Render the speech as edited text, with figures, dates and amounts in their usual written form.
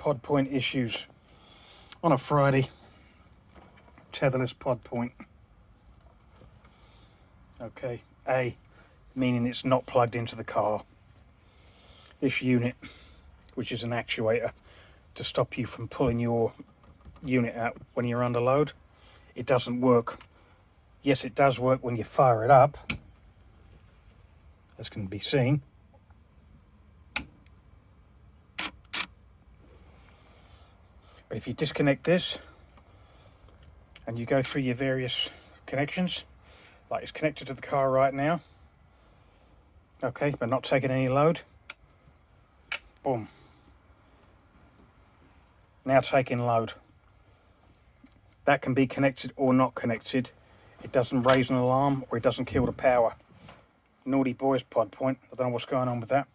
Podpoint issues on a Friday. Tetherless Podpoint. Okay, A, meaning it's not plugged into the car. This unit, which is an actuator to stop you from pulling your unit out when you're under load, it doesn't work. Yes, it does work when you fire it up, as can be seen. But if you disconnect this and you go through your various connections, like it's connected to the car right now, okay, but not taking any load, boom, now taking load. That can be connected or not connected. It doesn't raise an alarm or it doesn't kill the power. Naughty boys, Podpoint. I don't know what's going on with that.